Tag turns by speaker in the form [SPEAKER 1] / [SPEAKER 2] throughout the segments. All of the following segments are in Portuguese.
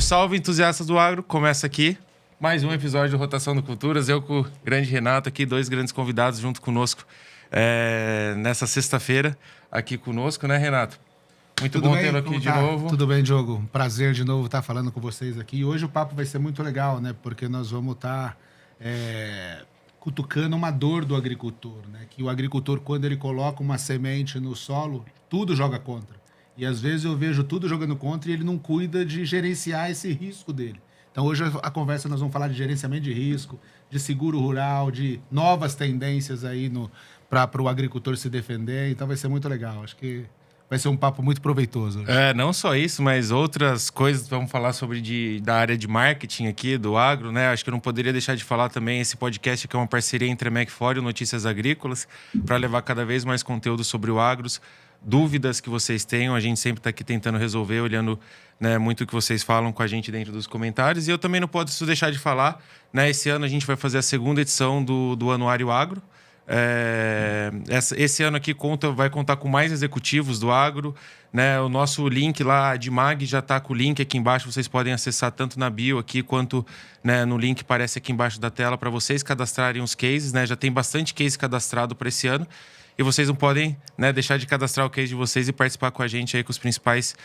[SPEAKER 1] salve, entusiastas do agro. Começa aqui mais um episódio do Rotação do Culturas. Eu com o grande Renato aqui, dois grandes convidados junto conosco nessa sexta-feira aqui conosco, né, Renato? Muito bom tê-lo aqui de novo.
[SPEAKER 2] Tudo bem, Diogo? Prazer de novo estar falando com vocês aqui. E hoje o papo vai ser muito legal, né? Porque nós vamos estar cutucando uma dor do agricultor, né? Que o agricultor, quando ele coloca uma semente no solo, tudo joga contra. E às vezes eu vejo tudo jogando contra e ele não cuida de gerenciar esse risco dele. Então hoje a conversa nós vamos falar de gerenciamento de risco, de seguro rural, de novas tendências aí para o agricultor se defender. Então vai ser muito legal. Acho que vai ser um papo muito proveitoso.
[SPEAKER 1] Não só isso, mas outras coisas. Vamos falar da área de marketing aqui, do agro, né? Acho que eu não poderia deixar de falar também. Esse podcast aqui é uma parceria entre a Macfório e Notícias Agrícolas para levar cada vez mais conteúdo sobre o agro. Dúvidas que vocês tenham, a gente sempre está aqui tentando resolver, olhando, né, muito o que vocês falam com a gente dentro dos comentários. E eu também não posso deixar de falar, né? Esse ano a gente vai fazer a segunda edição do Anuário Agro. Esse ano aqui vai contar com mais executivos do agro, né? O nosso link lá de Mag já está com o link aqui embaixo, vocês podem acessar tanto na bio aqui quanto, né, no link que aparece aqui embaixo da tela para vocês cadastrarem os cases, né? Já tem bastante case cadastrado para esse ano e vocês não podem, né, deixar de cadastrar o case de vocês e participar com a gente aí com os principais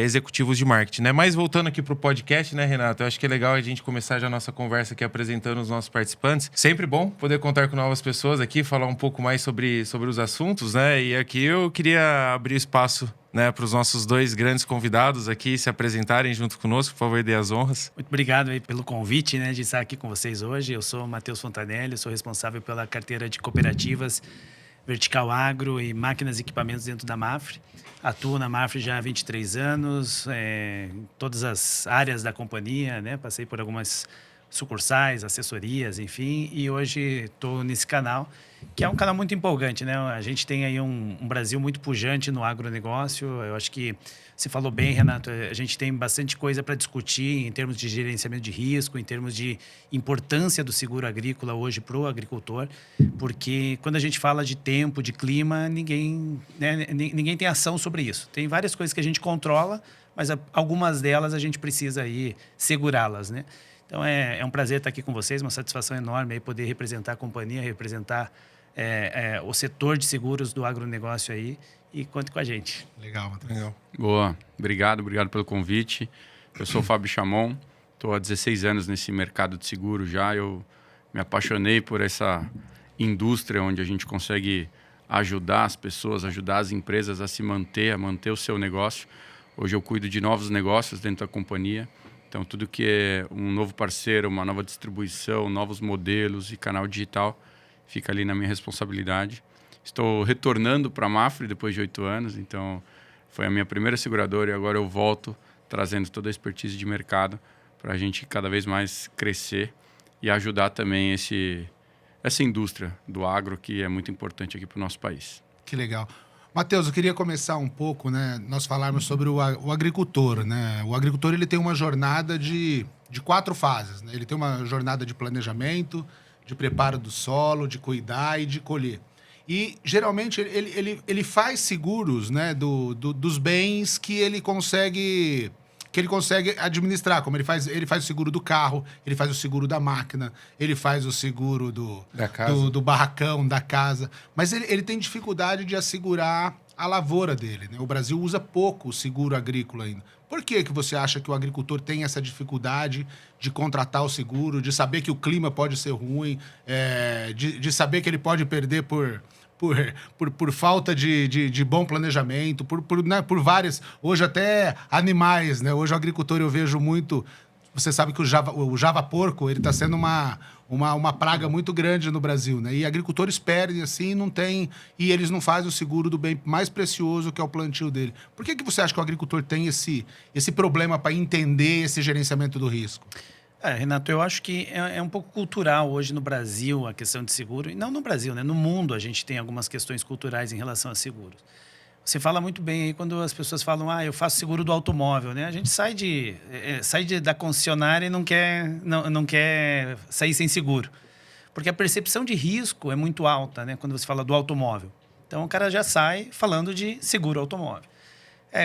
[SPEAKER 1] executivos de marketing, né? Mas voltando aqui para o podcast, né, Renato? Eu acho que é legal a gente começar já a nossa conversa aqui apresentando os nossos participantes. Sempre bom poder contar com novas pessoas aqui, falar um pouco mais sobre os assuntos, né? E aqui eu queria abrir espaço, né, para os nossos dois grandes convidados aqui se apresentarem junto conosco. Por favor, dê as honras.
[SPEAKER 3] Muito obrigado aí pelo convite, né, de estar aqui com vocês hoje. Eu sou Matheus Fontanelli, sou responsável pela carteira de cooperativas Vertical Agro e máquinas e equipamentos dentro da Mafre. Atuo na Mafre já há 23 anos, em todas as áreas da companhia, né? Passei por algumas sucursais, assessorias, enfim, e hoje estou nesse canal, que é um canal muito empolgante, né? A gente tem aí um Brasil muito pujante no agronegócio. Eu acho que você falou bem, Renato, a gente tem bastante coisa para discutir em termos de gerenciamento de risco, em termos de importância do seguro agrícola hoje para o agricultor, porque quando a gente fala de tempo, de clima, ninguém tem ação sobre isso. Tem várias coisas que a gente controla, mas algumas delas a gente precisa aí segurá-las, né? Então é um prazer estar aqui com vocês, uma satisfação enorme aí poder representar a companhia, representar o setor de seguros do agronegócio aí, e conte com a gente.
[SPEAKER 2] Legal, Matheus.
[SPEAKER 4] Legal. Boa, obrigado pelo convite. Eu sou o Fábio Chamon, estou há 16 anos nesse mercado de seguro já. Eu me apaixonei por essa indústria onde a gente consegue ajudar as pessoas, ajudar as empresas a se manter, a manter o seu negócio. Hoje eu cuido de novos negócios dentro da companhia. Então, tudo que é um novo parceiro, uma nova distribuição, novos modelos e canal digital, fica ali na minha responsabilidade. Estou retornando para a Mafre depois de 8 anos, então foi a minha primeira seguradora e agora eu volto trazendo toda a expertise de mercado para a gente cada vez mais crescer e ajudar também essa indústria do agro que é muito importante aqui para o nosso país.
[SPEAKER 2] Que legal. Matheus, eu queria começar um pouco, né, nós falarmos sobre o agricultor, né? O agricultor, ele tem uma jornada de 4 fases, né? Ele tem uma jornada de planejamento, de preparo do solo, de cuidar e de colher. E, geralmente, ele faz seguros, né, dos bens que ele consegue administrar, como ele faz o seguro do carro, ele faz o seguro da máquina, ele faz o seguro do barracão, da casa, mas ele tem dificuldade de assegurar a lavoura dele, né? O Brasil usa pouco o seguro agrícola ainda. Por que você acha que o agricultor tem essa dificuldade de contratar o seguro, de saber que o clima pode ser ruim, de saber que ele pode perder por falta de bom planejamento, por várias... Hoje até animais, né? Hoje o agricultor eu vejo muito... Você sabe que o Java porco, ele está sendo uma praga muito grande no Brasil, né? E agricultores perdem assim, não tem... E eles não fazem o seguro do bem mais precioso, que é o plantio dele. Por que você acha que o agricultor tem esse problema para entender esse gerenciamento do risco?
[SPEAKER 3] Renato, eu acho que é um pouco cultural hoje no Brasil a questão de seguro. E não no Brasil, né? No mundo a gente tem algumas questões culturais em relação a seguros. Você fala muito bem aí quando as pessoas falam, eu faço seguro do automóvel, né? A gente sai da concessionária e não quer sair sem seguro. Porque a percepção de risco é muito alta, né? Quando você fala do automóvel. Então, o cara já sai falando de seguro automóvel.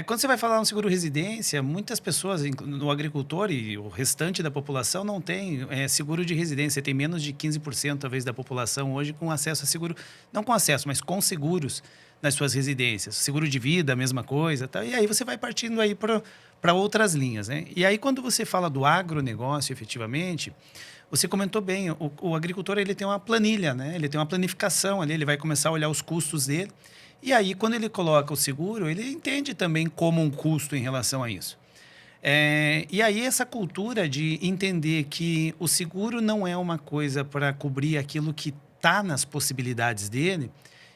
[SPEAKER 3] Quando você vai falar um seguro residência, muitas pessoas, o agricultor e o restante da população não tem seguro de residência. Tem menos de 15% talvez da população hoje com acesso a seguro, não com acesso, mas com seguros nas suas residências. Seguro de vida, a mesma coisa. Tá? E aí você vai partindo aí para outras linhas. Né? E aí quando você fala do agronegócio, efetivamente, você comentou bem, o agricultor ele tem uma planilha, né? Ele tem uma planificação ali, ele vai começar a olhar os custos dele. E aí, quando ele coloca o seguro, ele entende também como um custo em relação a isso. E aí, essa cultura de entender que o seguro não é uma coisa para cobrir aquilo que está nas possibilidades dele,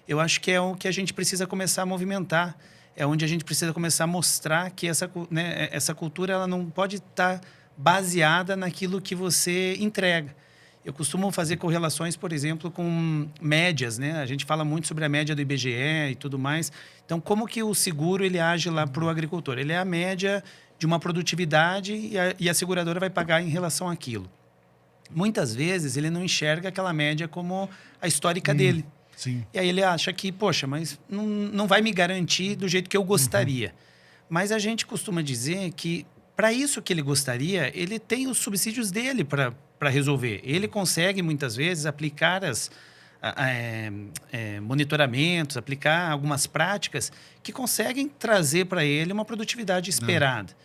[SPEAKER 3] eu acho que é o que a gente precisa começar a movimentar. É onde a gente precisa começar a mostrar que essa cultura ela não pode estar baseada naquilo que você entrega. Eu costumo fazer correlações, por exemplo, com médias, né? A gente fala muito sobre a média do IBGE e tudo mais. Então, como que o seguro ele age lá para o agricultor? Ele é a média de uma produtividade e a seguradora vai pagar em relação àquilo. Muitas vezes, ele não enxerga aquela média como a histórica dele.
[SPEAKER 2] Sim.
[SPEAKER 3] E aí ele acha que, poxa, mas não vai me garantir do jeito que eu gostaria. Mas a gente costuma dizer que, para isso que ele gostaria, ele tem os subsídios dele para resolver. Ele consegue, muitas vezes, aplicar monitoramentos, aplicar algumas práticas que conseguem trazer para ele uma produtividade esperada.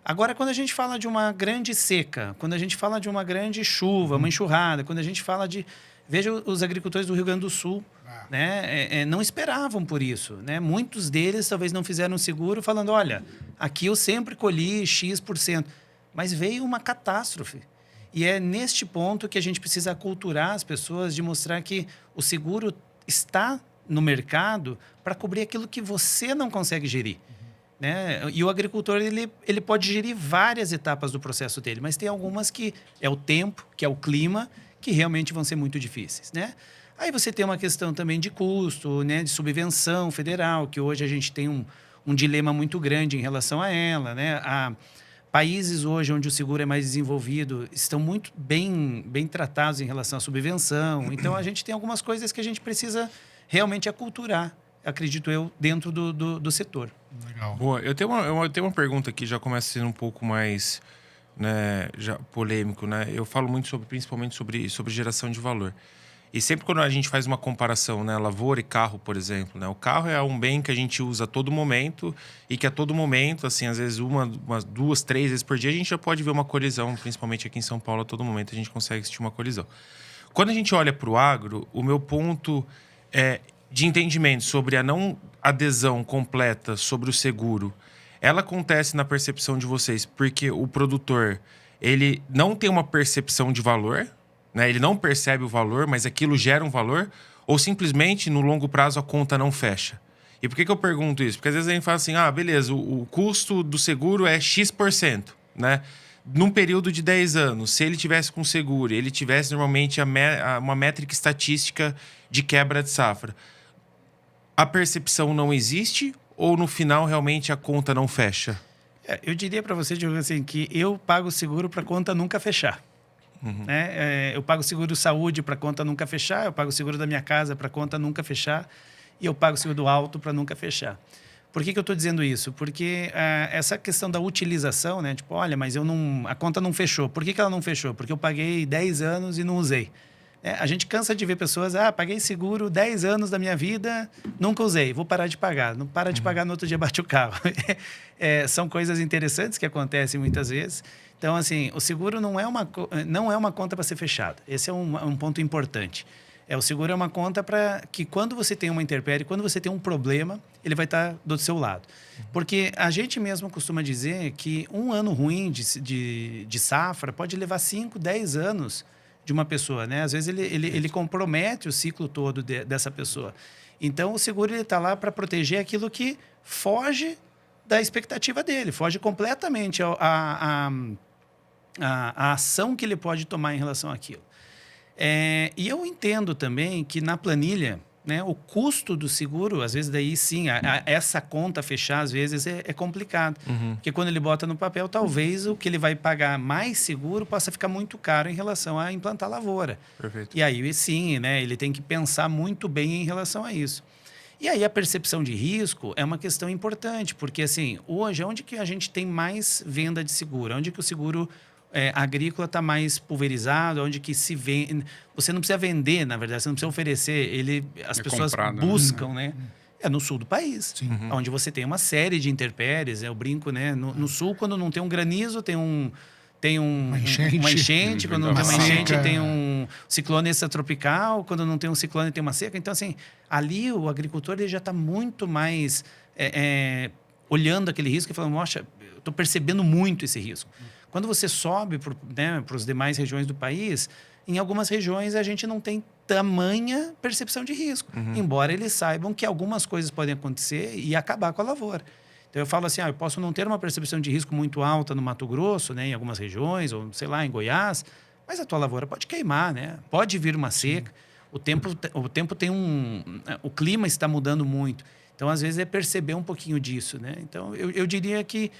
[SPEAKER 3] Agora, quando a gente fala de uma grande seca, quando a gente fala de uma grande chuva, uma enxurrada, quando a gente fala de... Veja os agricultores do Rio Grande do Sul, né? Não esperavam por isso. Né? Muitos deles talvez não fizeram seguro falando, olha, aqui eu sempre colhi X%. Mas veio uma catástrofe. E é neste ponto que a gente precisa aculturar as pessoas de mostrar que o seguro está no mercado para cobrir aquilo que você não consegue gerir. Né? E o agricultor ele pode gerir várias etapas do processo dele, mas tem algumas que é o tempo, que é o clima, que realmente vão ser muito difíceis. Né? Aí você tem uma questão também de custo, né? De subvenção federal, que hoje a gente tem um dilema muito grande em relação a ela. Né? Países hoje onde o seguro é mais desenvolvido estão muito bem tratados em relação à subvenção. Então, a gente tem algumas coisas que a gente precisa realmente aculturar, acredito eu, dentro do setor.
[SPEAKER 2] Legal.
[SPEAKER 1] Boa, eu tenho uma pergunta aqui, já começa sendo um pouco mais, né, já polêmico. Né? Eu falo muito principalmente sobre geração de valor. E sempre quando a gente faz uma comparação, né, lavoura e carro, por exemplo, né, o carro é um bem que a gente usa a todo momento e que a todo momento, assim, às vezes umas 2, 3 vezes por dia, a gente já pode ver uma colisão, principalmente aqui em São Paulo, a todo momento a gente consegue assistir uma colisão. Quando a gente olha para o agro, o meu ponto de entendimento sobre a não adesão completa sobre o seguro, ela acontece na percepção de vocês porque o produtor, ele não tem uma percepção de valor, né? Ele não percebe o valor, mas aquilo gera um valor, ou simplesmente, no longo prazo, a conta não fecha. E por que eu pergunto isso? Porque às vezes a gente fala assim, beleza, o custo do seguro é X%, né? Num período de 10 anos, se ele tivesse com seguro, ele tivesse normalmente uma métrica estatística de quebra de safra, a percepção não existe ou no final realmente a conta não fecha?
[SPEAKER 3] Eu diria para você, Diogo, assim, que eu pago seguro para a conta nunca fechar. Né? Eu pago seguro saúde para a conta nunca fechar, eu pago seguro da minha casa para a conta nunca fechar e eu pago seguro do auto para nunca fechar. Por que eu estou dizendo isso? Porque essa questão da utilização, né? Tipo, olha, mas a conta não fechou. Por que ela não fechou? Porque eu paguei 10 anos e não usei. A gente cansa de ver pessoas, paguei seguro 10 anos da minha vida, nunca usei, vou parar de pagar. Não para de pagar, no outro dia bate o carro. São coisas interessantes que acontecem muitas vezes. Então, assim, o seguro não é uma conta para ser fechada. Esse é um ponto importante. O seguro é uma conta para que quando você tem uma intempérie, quando você tem um problema, ele vai estar do seu lado. Porque a gente mesmo costuma dizer que um ano ruim de safra pode levar 5, 10 anos de uma pessoa, né? Às vezes ele compromete o ciclo todo dessa pessoa. Então, o seguro está lá para proteger aquilo que foge da expectativa dele, foge completamente a ação que ele pode tomar em relação àquilo. E eu entendo também que na planilha, né, o custo do seguro, às vezes daí sim, essa conta fechar, às vezes é complicado. Porque quando ele bota no papel, talvez o que ele vai pagar mais seguro possa ficar muito caro em relação a implantar lavoura.
[SPEAKER 1] Perfeito.
[SPEAKER 3] E aí sim, né, ele tem que pensar muito bem em relação a isso. E aí a percepção de risco é uma questão importante, porque assim, hoje, onde que a gente tem mais venda de seguro? Onde que o seguro agrícola está mais pulverizado? Onde que se vende... Você não precisa vender, na verdade, você não precisa oferecer. As pessoas
[SPEAKER 4] comprado,
[SPEAKER 3] buscam, né? É no sul do país,
[SPEAKER 2] Sim.
[SPEAKER 3] onde você tem uma série de intempéries. Eu brinco, né? No sul, quando não tem um granizo, tem uma enchente. Quando não tem uma enchente, tem um ciclone extratropical. Quando não tem um ciclone, tem uma seca. Então, assim, ali o agricultor ele já está muito mais olhando aquele risco e falando, nossa, eu estou percebendo muito esse risco. Quando você sobe para as demais regiões do país, em algumas regiões a gente não tem tamanha percepção de risco, embora eles saibam que algumas coisas podem acontecer e acabar com a lavoura. Então, eu falo assim, eu posso não ter uma percepção de risco muito alta no Mato Grosso, né, em algumas regiões, ou sei lá, em Goiás, mas a tua lavoura pode queimar, né? Pode vir uma seca. O tempo tem o clima está mudando muito. Então, às vezes, é perceber um pouquinho disso, né? Então, eu diria que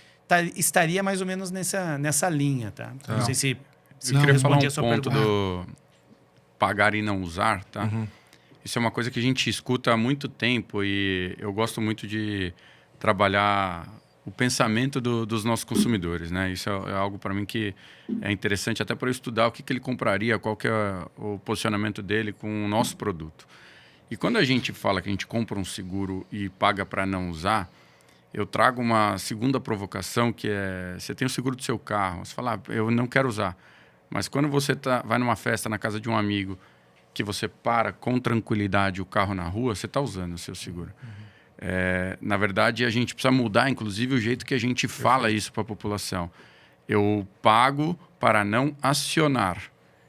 [SPEAKER 3] estaria mais ou menos nessa linha, tá? Não sei se
[SPEAKER 4] eu queria falar
[SPEAKER 3] respondi a
[SPEAKER 4] um
[SPEAKER 3] sua
[SPEAKER 4] ponto
[SPEAKER 3] pergunta.
[SPEAKER 4] do pagar e não usar, tá? Isso é uma coisa que a gente escuta há muito tempo e eu gosto muito de trabalhar o pensamento dos nossos consumidores, né? Isso é algo para mim que é interessante até para eu estudar o que ele compraria, qual que é o posicionamento dele com o nosso produto. E quando a gente fala que a gente compra um seguro e paga para não usar, eu trago uma segunda provocação que é, você tem o seguro do seu carro, você fala, eu não quero usar. Mas quando você vai numa festa na casa de um amigo, que você para com tranquilidade o carro na rua, você está usando o seu seguro. Na verdade, a gente precisa mudar, inclusive, o jeito que a gente fala isso para a população. Eu pago para não acionar.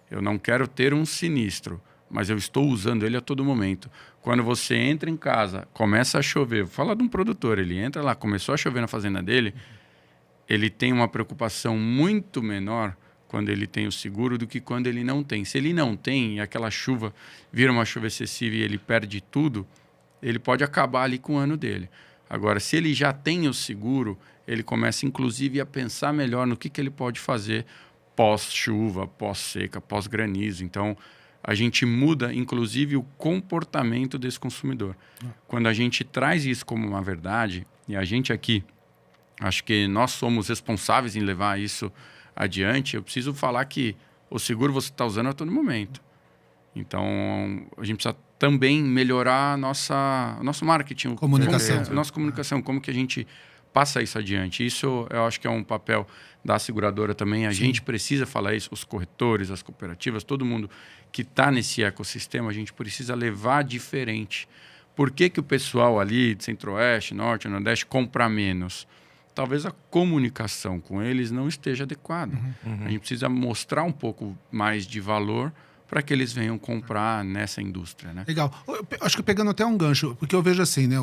[SPEAKER 4] Eu não quero ter um sinistro, mas eu estou usando ele a todo momento. Quando você entra em casa, começa a chover, vou falar de um produtor, ele entra lá, começou a chover na fazenda dele, ele tem uma preocupação muito menor quando ele tem o seguro do que quando ele não tem. Se ele não tem e aquela chuva vira uma chuva excessiva e ele perde tudo, ele pode acabar ali com o ano dele. Agora, se ele já tem o seguro, ele começa inclusive a pensar melhor no que ele pode fazer pós-chuva, pós-seca, pós-granizo. Então, a gente muda inclusive o comportamento desse consumidor. Quando a gente traz isso como uma verdade, e a gente aqui, acho que nós somos responsáveis em levar isso adiante, eu preciso falar que o seguro você está usando a todo momento. Então, a gente precisa também melhorar nosso marketing.
[SPEAKER 2] Comunicação.
[SPEAKER 4] Nossa comunicação, como que a gente passa isso adiante. Isso eu acho que é um papel da seguradora também. A gente precisa falar isso, os corretores, as cooperativas, todo mundo que está nesse ecossistema, a gente precisa levar diferente. Por que o pessoal ali de Centro-Oeste, Norte, Nordeste compra menos? Talvez a comunicação com eles não esteja adequada. A gente precisa mostrar um pouco mais de valor para que eles venham comprar nessa indústria, né?
[SPEAKER 2] Legal. Eu acho que pegando até um gancho, porque eu vejo assim, né?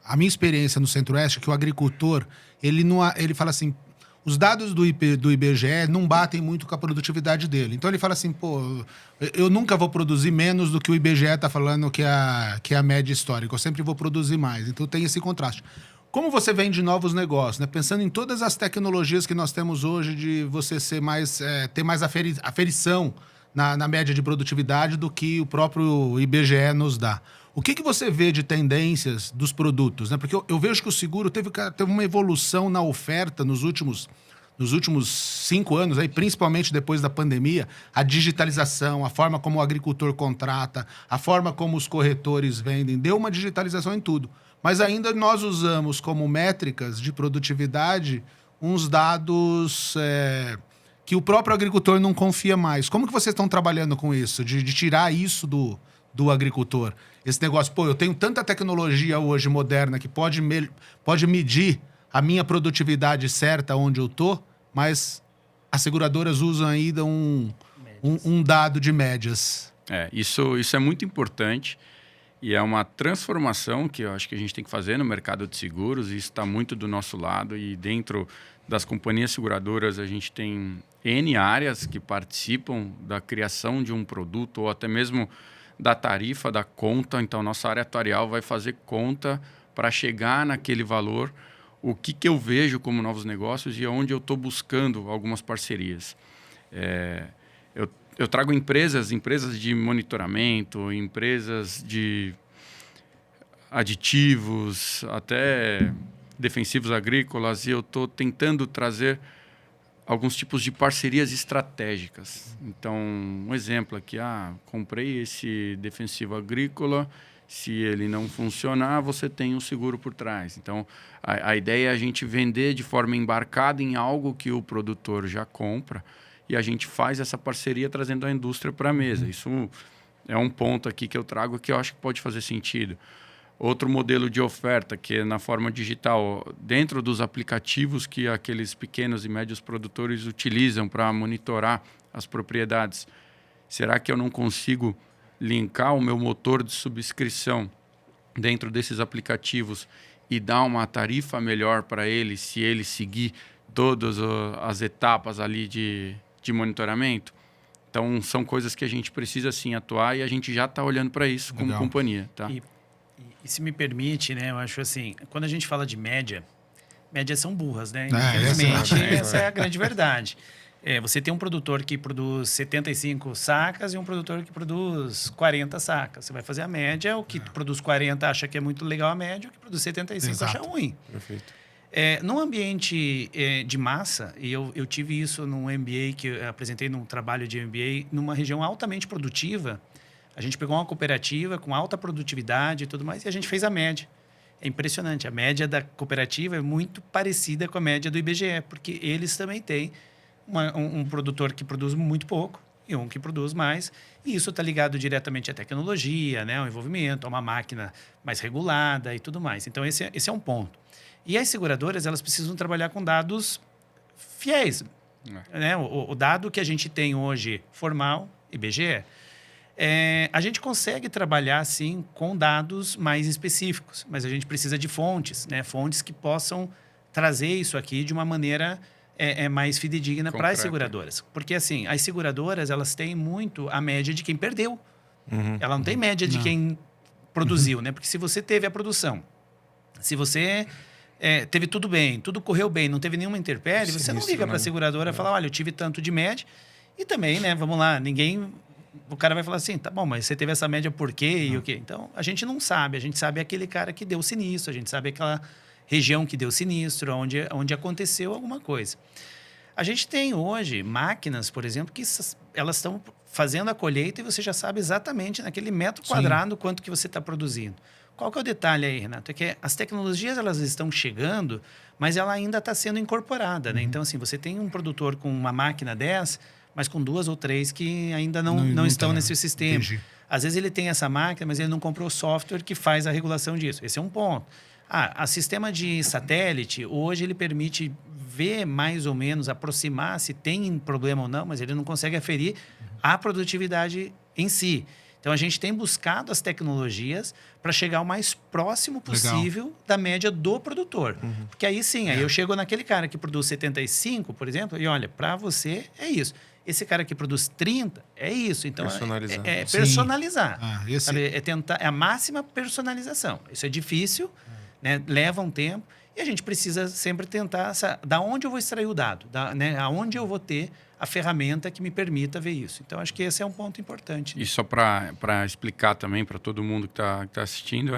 [SPEAKER 2] A minha experiência no Centro-Oeste é que o agricultor, ele fala assim, os dados do IBGE não batem muito com a produtividade dele. Então ele fala assim, pô, eu nunca vou produzir menos do que o IBGE está falando que é a média histórica. Eu sempre vou produzir mais. Então tem esse contraste. Como você vende novos negócios, né? Pensando em todas as tecnologias que nós temos hoje de você ser mais, ter mais aferição na média de produtividade do que o próprio IBGE nos dá. O que você vê de tendências dos produtos, né? Porque eu vejo que o seguro teve uma evolução na oferta nos últimos 5 anos, aí, principalmente depois da pandemia, a digitalização, a forma como o agricultor contrata, a forma como os corretores vendem, deu uma digitalização em tudo. Mas ainda nós usamos como métricas de produtividade uns dados que o próprio agricultor não confia mais. Como que vocês estão trabalhando com isso, de tirar isso do agricultor? Esse negócio, pô, eu tenho tanta tecnologia hoje moderna que pode medir a minha produtividade certa onde eu tô, mas as seguradoras usam ainda um dado de médias.
[SPEAKER 4] Isso é muito importante e é uma transformação que eu acho que a gente tem que fazer no mercado de seguros, e isso está muito do nosso lado, e dentro das companhias seguradoras a gente tem N áreas que participam da criação de um produto ou até mesmo da tarifa, da conta. Então, nossa área atuarial vai fazer conta para chegar naquele valor, o que eu vejo como novos negócios e onde eu estou buscando algumas parcerias. Eu trago empresas de monitoramento, empresas de aditivos, até defensivos agrícolas, e eu estou tentando trazer alguns tipos de parcerias estratégicas. Então, um exemplo aqui, comprei esse defensivo agrícola, se ele não funcionar, você tem um seguro por trás. Então, a ideia é a gente vender de forma embarcada em algo que o produtor já compra e a gente faz essa parceria trazendo a indústria para a mesa. Isso é um ponto aqui que eu trago que eu acho que pode fazer sentido. Outro modelo de oferta, que é na forma digital, dentro dos aplicativos que aqueles pequenos e médios produtores utilizam para monitorar as propriedades. Será que eu não consigo linkar o meu motor de subscrição dentro desses aplicativos e dar uma tarifa melhor para ele se ele seguir todas as etapas ali de monitoramento? Então, são coisas que a gente precisa, sim, atuar e a gente já está olhando para isso como companhia. Tá?
[SPEAKER 3] E se me permite, né, eu acho assim, quando a gente fala de médias são burras, né? Essa é a grande verdade. Você tem um produtor que produz 75 sacas e um produtor que produz 40 sacas. Você vai fazer a média, o que produz 40 acha que é muito legal a média, o que produz 75 acha ruim.
[SPEAKER 1] Perfeito.
[SPEAKER 3] Num ambiente de massa, e eu tive isso num MBA, que eu apresentei num trabalho de MBA, numa região altamente produtiva. A gente pegou uma cooperativa com alta produtividade e tudo mais, e a gente fez a média. É impressionante. A média da cooperativa é muito parecida com a média do IBGE, porque eles também têm um produtor que produz muito pouco e um que produz mais. E isso está ligado diretamente à tecnologia, né, ao envolvimento, a uma máquina mais regulada e tudo mais. Então, esse é um ponto. E as seguradoras, elas precisam trabalhar com dados fiéis. Né? O dado que a gente tem hoje, formal, IBGE, a gente consegue trabalhar, sim, com dados mais específicos, mas a gente precisa de fontes, né? Fontes que possam trazer isso aqui de uma maneira mais fidedigna para as seguradoras. Porque, assim, as seguradoras, elas têm muito a média de quem perdeu. Ela não tem média de quem produziu, né? Porque se você teve a produção, se você teve tudo bem, tudo correu bem, não teve nenhuma intempérie, você não liga para a seguradora e fala, olha, eu tive tanto de média. E também, né, vamos lá, o cara vai falar assim, tá bom, mas você teve essa média por quê e o quê? Então, a gente não sabe. A gente sabe aquele cara que deu o sinistro, a gente sabe aquela região que deu o sinistro, onde aconteceu alguma coisa. A gente tem hoje máquinas, por exemplo, que elas estão fazendo a colheita e você já sabe exatamente naquele metro quadrado quanto que você está produzindo. Qual que é o detalhe aí, Renato? É que as tecnologias elas estão chegando, mas ela ainda está sendo incorporada. Né? Então, assim, você tem um produtor com uma máquina dessa, mas com 2 ou 3 que ainda não estão nesse sistema. Entendi. Às vezes ele tem essa máquina, mas ele não comprou o software que faz a regulação disso. Esse é um ponto. O sistema de satélite, hoje ele permite ver mais ou menos, aproximar se tem problema ou não, mas ele não consegue aferir a produtividade em si. Então, a gente tem buscado as tecnologias para chegar o mais próximo possível da média do produtor. Porque aí sim, aí eu chego naquele cara que produz 75, por exemplo, e olha, para você é isso. Esse cara que produz 30, é isso. Então, personalizar. Sabe? É a máxima personalização. Isso é difícil, né? Leva um tempo. E a gente precisa sempre tentar... Da onde eu vou extrair o dado? Né? Aonde eu vou ter a ferramenta que me permita ver isso. Então, acho que esse é um ponto importante. Né?
[SPEAKER 4] E só para explicar também para todo mundo que está assistindo,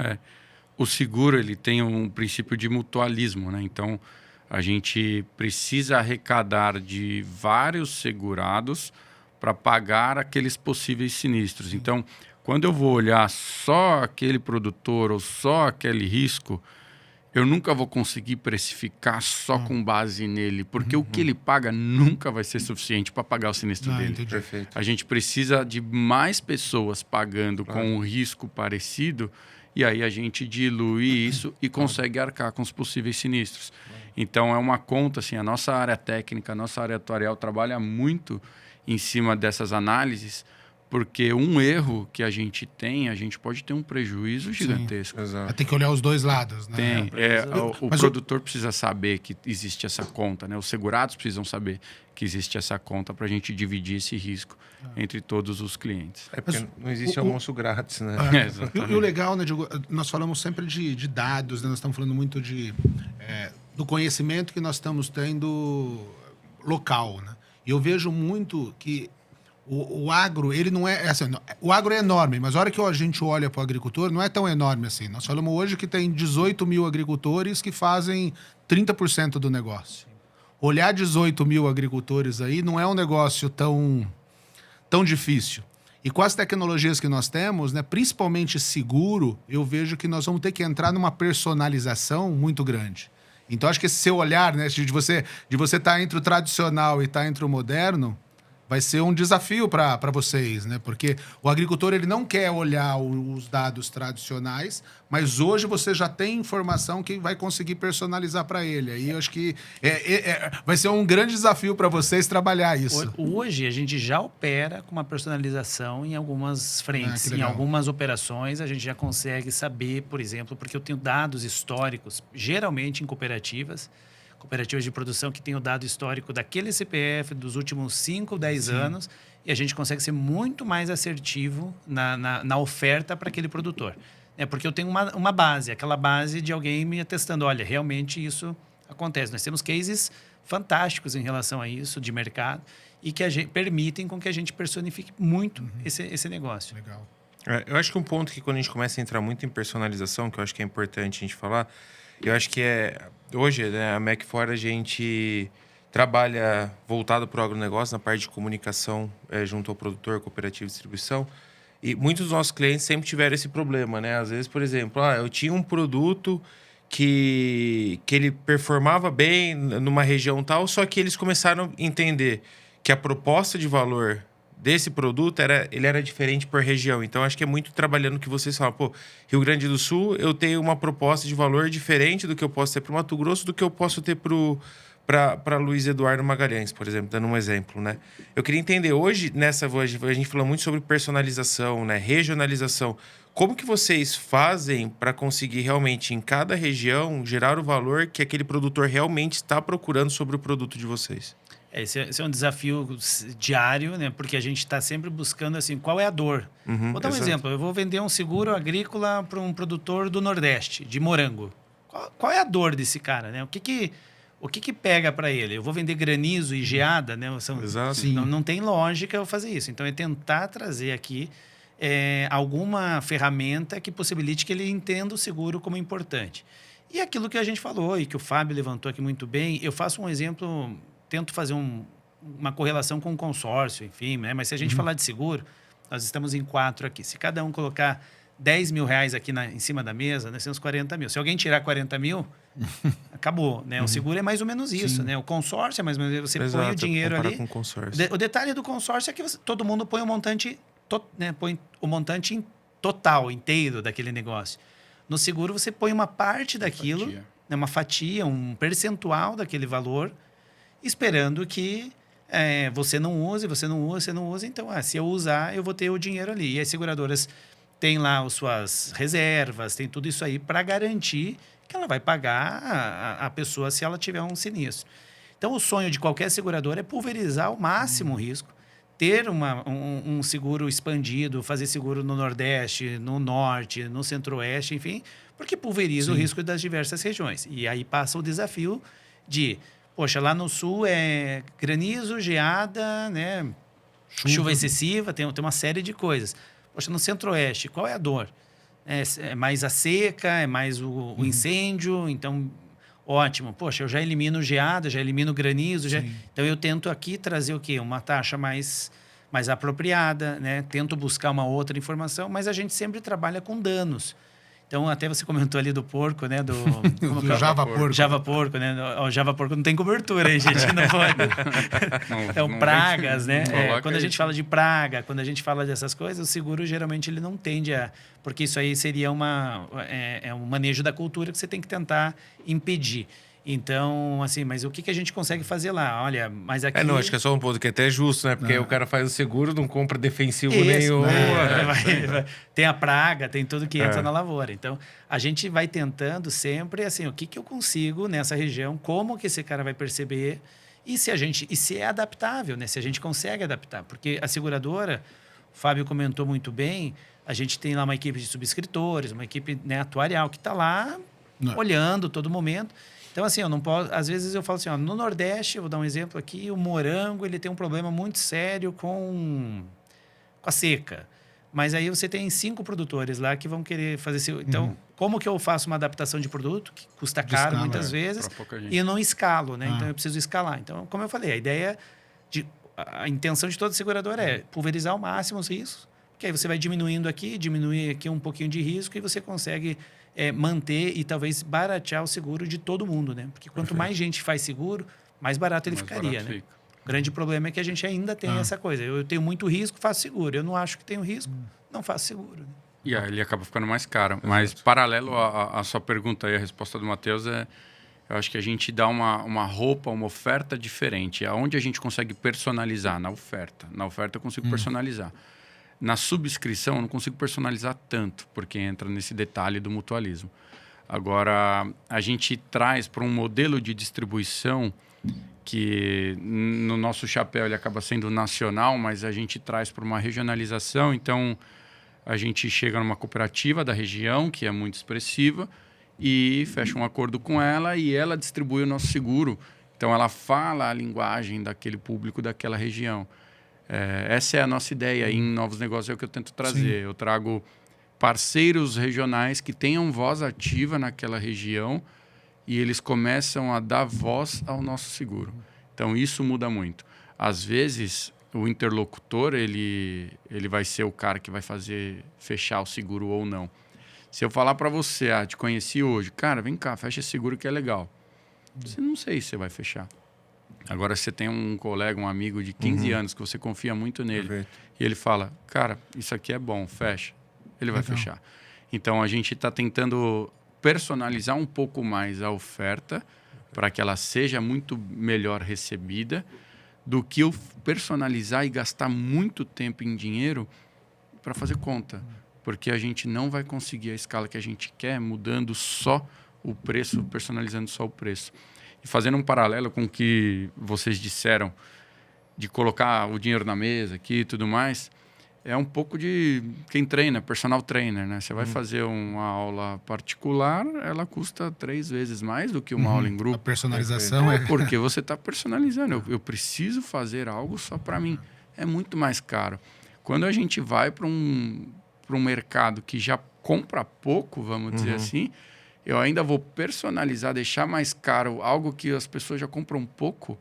[SPEAKER 4] o seguro ele tem um princípio de mutualismo. Né? Então, a gente precisa arrecadar de vários segurados para pagar aqueles possíveis sinistros. Então, quando eu vou olhar só aquele produtor ou só aquele risco, eu nunca vou conseguir precificar só com base nele, porque o que ele paga nunca vai ser suficiente para pagar o sinistro dele.
[SPEAKER 1] Perfeito.
[SPEAKER 4] A gente precisa de mais pessoas pagando com um risco parecido, e aí a gente dilui isso e consegue arcar com os possíveis sinistros. Então, é uma conta, assim, a nossa área técnica, a nossa área atuarial trabalha muito em cima dessas análises, porque um erro que a gente pode ter um prejuízo gigantesco.
[SPEAKER 2] Exato. Tem que olhar os dois lados, né?
[SPEAKER 4] Tem. O produtor precisa saber que existe essa conta, né? Os segurados precisam saber que existe essa conta para a gente dividir esse risco entre todos os clientes.
[SPEAKER 1] Porque não existe almoço grátis, né?
[SPEAKER 2] E o legal, né, Diogo, nós falamos sempre de dados, né? Nós estamos falando muito do conhecimento que nós estamos tendo local, né? E eu vejo muito que O agro, ele não é assim, o agro é enorme, mas a hora que a gente olha para o agricultor, não é tão enorme assim. Nós falamos hoje que tem 18 mil agricultores que fazem 30% do negócio. Olhar 18 mil agricultores aí não é um negócio tão difícil. E com as tecnologias que nós temos, né, principalmente seguro, eu vejo que nós vamos ter que entrar numa personalização muito grande. Então, acho que esse seu olhar, né, de você estar entre o tradicional e estar entre o moderno, vai ser um desafio para vocês, né? Porque o agricultor ele não quer olhar os dados tradicionais, mas hoje você já tem informação que vai conseguir personalizar para ele. Aí eu acho que vai ser um grande desafio para vocês trabalhar isso.
[SPEAKER 3] Hoje a gente já opera com uma personalização em algumas frentes. Em algumas operações a gente já consegue saber, por exemplo, porque eu tenho dados históricos, geralmente em cooperativas de produção que tem o dado histórico daquele CPF dos últimos 5, 10 anos, e a gente consegue ser muito mais assertivo na oferta para aquele produtor. Porque eu tenho uma base, aquela base de alguém me atestando, olha, realmente isso acontece. Nós temos cases fantásticos em relação a isso, de mercado, e que permitem com que a gente personifique muito esse negócio.
[SPEAKER 2] Legal.
[SPEAKER 1] Eu acho que um ponto que quando a gente começa a entrar muito em personalização, que eu acho que é importante a gente falar, eu acho que hoje, né, a Macfor, a gente trabalha voltado para o agronegócio, na parte de comunicação junto ao produtor, cooperativa de distribuição. E muitos dos nossos clientes sempre tiveram esse problema, né? Às vezes, por exemplo, eu tinha um produto que ele performava bem numa região tal, só que eles começaram a entender que a proposta de valor desse produto ele era diferente por região. Então, acho que é muito trabalhando o que vocês falam. Pô, Rio Grande do Sul, eu tenho uma proposta de valor diferente do que eu posso ter para o Mato Grosso, do que eu posso ter para Luiz Eduardo Magalhães, por exemplo, dando um exemplo, né? Eu queria entender, hoje, a gente falou muito sobre personalização, né? Regionalização. Como que vocês fazem para conseguir realmente, em cada região, gerar o valor que aquele produtor realmente está procurando sobre o produto de vocês?
[SPEAKER 3] Esse é um desafio diário, né? Porque a gente está sempre buscando assim, qual é a dor. Vou dar um exemplo. Eu vou vender um seguro agrícola para um produtor do Nordeste, de morango. Qual é a dor desse cara, né? O que pega para ele? Eu vou vender granizo e geada, né?
[SPEAKER 1] Exato.
[SPEAKER 3] Não tem lógica eu fazer isso. Então, é tentar trazer aqui alguma ferramenta que possibilite que ele entenda o seguro como importante. E aquilo que a gente falou e que o Fábio levantou aqui muito bem, eu faço um exemplo... Tento fazer uma correlação com o consórcio, enfim, né? Mas se a gente falar de seguro, nós estamos em 4 aqui. Se cada um colocar 10 mil reais aqui em cima da mesa, nós temos 40 mil. Se alguém tirar 40 mil, acabou, né? O seguro é mais ou menos isso, né? O consórcio é mais ou menos... Você põe o dinheiro ali...
[SPEAKER 1] Com o consórcio.
[SPEAKER 3] O detalhe do consórcio é que todo mundo põe o montante, né? Põe o montante total, inteiro daquele negócio. No seguro, você põe uma parte daquilo, né? Uma fatia, um percentual daquele valor, esperando que você não use. Então, se eu usar, eu vou ter o dinheiro ali. E as seguradoras têm lá as suas reservas, tem tudo isso aí para garantir que ela vai pagar a pessoa se ela tiver um sinistro. Então, o sonho de qualquer seguradora é pulverizar ao máximo o risco, ter um seguro expandido, fazer seguro no Nordeste, no Norte, no Centro-Oeste, enfim, porque pulveriza o risco das diversas regiões. E aí passa o desafio de... Poxa, lá no Sul é granizo, geada, né? Chuva excessiva, tem uma série de coisas. Poxa, no Centro-Oeste, qual é a dor? É mais a seca, é mais o incêndio, então, ótimo. Poxa, eu já elimino geada, já elimino granizo. Então, eu tento aqui trazer o quê? Uma taxa mais apropriada, né? Tento buscar uma outra informação, mas a gente sempre trabalha com danos. Então, até você comentou ali do porco, né? Do
[SPEAKER 2] Java Porco.
[SPEAKER 3] Java Porco, né? O Java Porco não tem cobertura, hein, gente? Não pode. Pragas, né? Quando a gente fala de praga, quando a gente fala dessas coisas, o seguro geralmente ele não tende a... Porque isso aí seria um manejo da cultura que você tem que tentar impedir. Então, assim, mas o que a gente consegue fazer lá? Olha, mas aqui...
[SPEAKER 1] Não, acho que é só um ponto que é até justo, né? Porque o cara faz o seguro, não compra defensivo nenhum.
[SPEAKER 3] Tem a praga, tem tudo que entra na lavoura. Então, a gente vai tentando sempre, assim, o que eu consigo nessa região, como que esse cara vai perceber e se é adaptável, né? Se a gente consegue adaptar. Porque a seguradora, o Fábio comentou muito bem, a gente tem lá uma equipe de subscritores, uma equipe, né, atuarial que está lá olhando todo momento. Então, assim, eu não posso... Às vezes eu falo assim, ó, no Nordeste, eu vou dar um exemplo aqui, o morango, ele tem um problema muito sério com a seca. Mas aí você tem 5 produtores lá que vão querer fazer... Então, como que eu faço uma adaptação de produto, que custa caro muitas vezes, e eu não escalo, né? Então, eu preciso escalar. Então, como eu falei, a intenção de toda seguradora é pulverizar ao máximo os riscos, que aí você vai diminuir aqui um pouquinho de risco e você consegue manter e talvez baratear o seguro de todo mundo, né? Porque quanto mais gente faz seguro, mais barato ele ficaria, né? O grande problema é que a gente ainda tem essa coisa. Eu tenho muito risco, faço seguro. Eu não acho que tenho risco, não faço seguro. Né?
[SPEAKER 4] E aí ele acaba ficando mais caro. Mas, paralelo à sua pergunta e a resposta do Matheus, eu acho que a gente dá uma roupa, uma oferta diferente. Aonde a gente consegue personalizar? Na oferta. Na oferta eu consigo personalizar. Na subscrição eu não consigo personalizar tanto, porque entra nesse detalhe do mutualismo. Agora, a gente traz para um modelo de distribuição que no nosso chapéu ele acaba sendo nacional, mas a gente traz para uma regionalização. Então, a gente chega numa cooperativa da região, que é muito expressiva, e fecha um acordo com ela e ela distribui o nosso seguro. Então, ela fala a linguagem daquele público daquela região. Essa é a nossa ideia em novos negócios, é o que eu tento trazer. Sim. Eu trago parceiros regionais que tenham voz ativa naquela região e eles começam a dar voz ao nosso seguro. Então, isso muda muito. Às vezes, o interlocutor ele vai ser o cara que vai fechar o seguro ou não. Se eu falar para você, te conheci hoje, cara, vem cá, fecha esse seguro que é legal. Você não sei se você vai fechar. Agora, você tem um colega, um amigo de 15 anos que você confia muito nele. Perfeito. E ele fala, cara, isso aqui é bom, fecha. Ele vai fechar. Então, a gente está tentando personalizar um pouco mais a oferta para que ela seja muito melhor recebida do que eu personalizar e gastar muito tempo em dinheiro para fazer conta. Porque a gente não vai conseguir a escala que a gente quer mudando só o preço, personalizando só o preço. E fazendo um paralelo com o que vocês disseram de colocar o dinheiro na mesa aqui e tudo mais, é um pouco de quem treina, personal trainer, né? Você vai fazer uma aula particular, ela custa 3 vezes mais do que uma aula em grupo.
[SPEAKER 2] A personalização é...
[SPEAKER 4] Porque você está personalizando. Eu preciso fazer algo só para mim. É muito mais caro. Quando a gente vai para um mercado que já compra pouco, vamos dizer assim, eu ainda vou personalizar, deixar mais caro algo que as pessoas já compram pouco,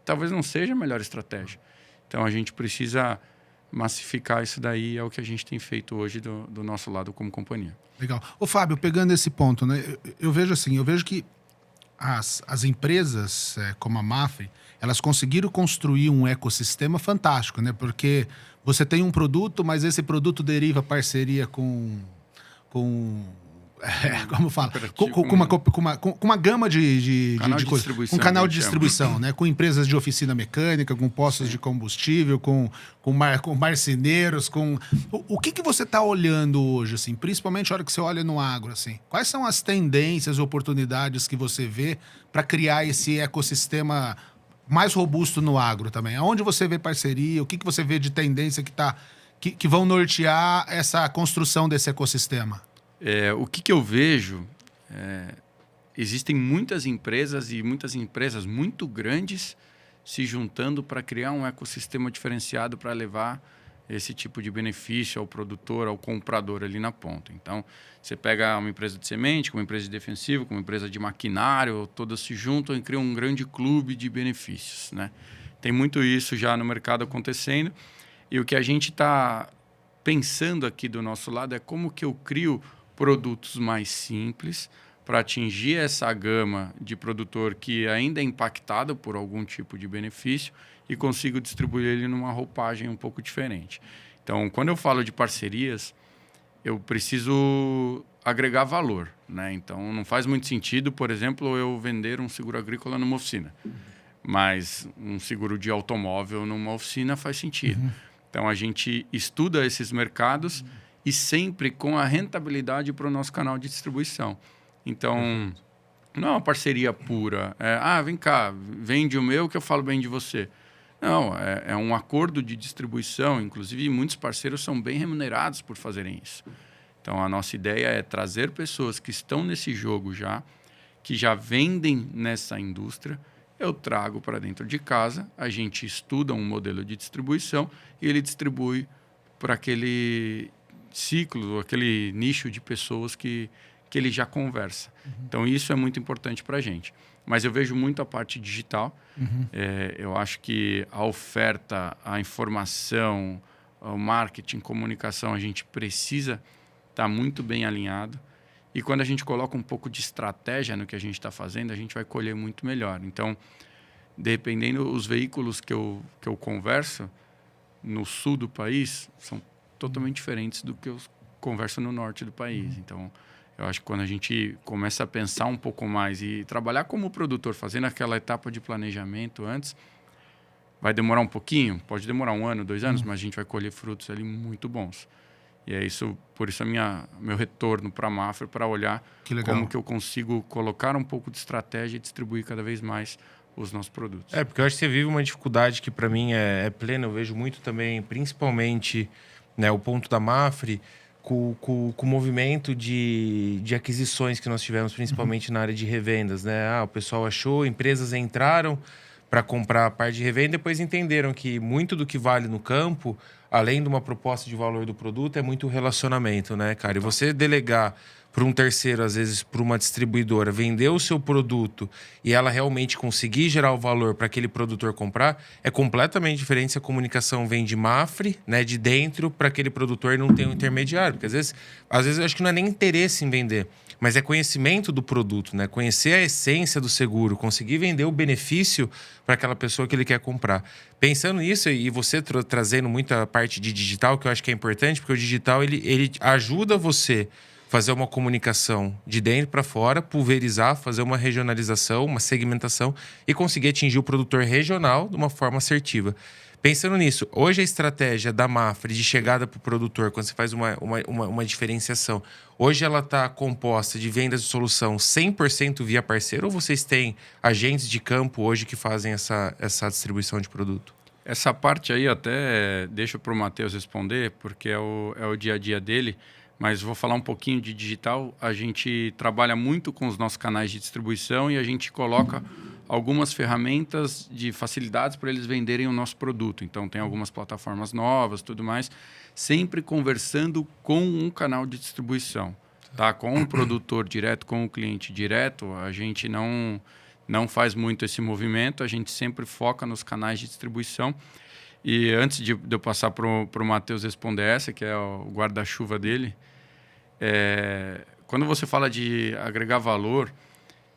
[SPEAKER 4] talvez não seja a melhor estratégia. Então, a gente precisa massificar isso daí, é o que a gente tem feito hoje do nosso lado como companhia.
[SPEAKER 2] Legal. Ô, Fábio, pegando esse ponto, né, eu vejo que as empresas como a Mafre, elas conseguiram construir um ecossistema fantástico, né? Porque você tem um produto, mas esse produto deriva parceria com como fala? Com uma gama de coisas. Um canal de distribuição, né? Com empresas de oficina mecânica, com postos de combustível, com marceneiros, O que você está olhando hoje, assim? Principalmente a hora que você olha no agro, assim. Quais são as tendências, oportunidades que você vê para criar esse ecossistema mais robusto no agro também? Aonde você vê parceria? O que você vê de tendência que vão nortear essa construção desse ecossistema?
[SPEAKER 4] O que eu vejo, existem muitas empresas muito grandes se juntando para criar um ecossistema diferenciado para levar esse tipo de benefício ao produtor, ao comprador ali na ponta. Então, você pega uma empresa de semente, uma empresa de defensivo, uma empresa de maquinário, todas se juntam e criam um grande clube de benefícios, né? Tem muito isso já no mercado acontecendo. E o que a gente está pensando aqui do nosso lado é como que eu crio produtos mais simples para atingir essa gama de produtor que ainda é impactado por algum tipo de benefício e consigo distribuir ele numa roupagem um pouco diferente. Então, quando eu falo de parcerias, eu preciso agregar valor, né? Então, não faz muito sentido, por exemplo, eu vender um seguro agrícola numa oficina, mas um seguro de automóvel numa oficina faz sentido. Então, a gente estuda esses mercados e sempre com a rentabilidade para o nosso canal de distribuição. Então, não é uma parceria pura. Vem cá, vende o meu que eu falo bem de você. Não, é um acordo de distribuição. Inclusive, muitos parceiros são bem remunerados por fazerem isso. Então, a nossa ideia é trazer pessoas que estão nesse jogo já, que já vendem nessa indústria, eu trago para dentro de casa, a gente estuda um modelo de distribuição e ele distribui para aquele ciclo, aquele nicho de pessoas que ele já conversa. Então, isso é muito importante para a gente. Mas eu vejo muito a parte digital. Eu acho que a oferta, a informação, o marketing, comunicação, a gente precisa estar muito bem alinhado. E quando a gente coloca um pouco de estratégia no que a gente está fazendo, a gente vai colher muito melhor. Então, dependendo os veículos que eu converso, no sul do país, são totalmente diferentes do que eu converso no norte do país. Então, eu acho que quando a gente começa a pensar um pouco mais e trabalhar como produtor, fazendo aquela etapa de planejamento antes, vai demorar um pouquinho, pode demorar 1 ano, 2 anos, mas a gente vai colher frutos ali muito bons. E é isso, por isso meu retorno para a Mafra, para olhar como que eu consigo colocar um pouco de estratégia e distribuir cada vez mais os nossos produtos.
[SPEAKER 1] Porque eu acho que você vive uma dificuldade que para mim é plena. Eu vejo muito também, principalmente, né, o ponto da Mafre, com o movimento de aquisições que nós tivemos, principalmente na área de revendas, né? O pessoal achou, empresas entraram para comprar a parte de revenda e depois entenderam que muito do que vale no campo, além de uma proposta de valor do produto, é muito relacionamento, né, cara? E você delegar para um terceiro, às vezes para uma distribuidora, vender o seu produto e ela realmente conseguir gerar o valor para aquele produtor comprar, é completamente diferente se a comunicação vem de Mafre, né, de dentro, para aquele produtor e não tem um intermediário. Porque às vezes eu acho que não é nem interesse em vender, mas é conhecimento do produto, né? Conhecer a essência do seguro, conseguir vender o benefício para aquela pessoa que ele quer comprar. Pensando nisso, e você trazendo muita parte de digital, que eu acho que é importante, porque o digital ele ajuda você fazer uma comunicação de dentro para fora, pulverizar, fazer uma regionalização, uma segmentação e conseguir atingir o produtor regional de uma forma assertiva. Pensando nisso, hoje a estratégia da Mafre de chegada para o produtor, quando você faz uma diferenciação, hoje ela está composta de vendas de solução 100% via parceiro ou vocês têm agentes de campo hoje que fazem essa distribuição de produto?
[SPEAKER 4] Essa parte aí até deixo para o Matheus responder, porque é o dia a dia dele. Mas vou falar um pouquinho de digital. A gente trabalha muito com os nossos canais de distribuição e a gente coloca algumas ferramentas de facilidades para eles venderem o nosso produto. Então, tem algumas plataformas novas, tudo mais, sempre conversando com um canal de distribuição, tá? Com um produtor direto, com o cliente direto, a gente não faz muito esse movimento, a gente sempre foca nos canais de distribuição. E antes de eu passar para o Matheus responder essa, que é o guarda-chuva dele, quando você fala de agregar valor,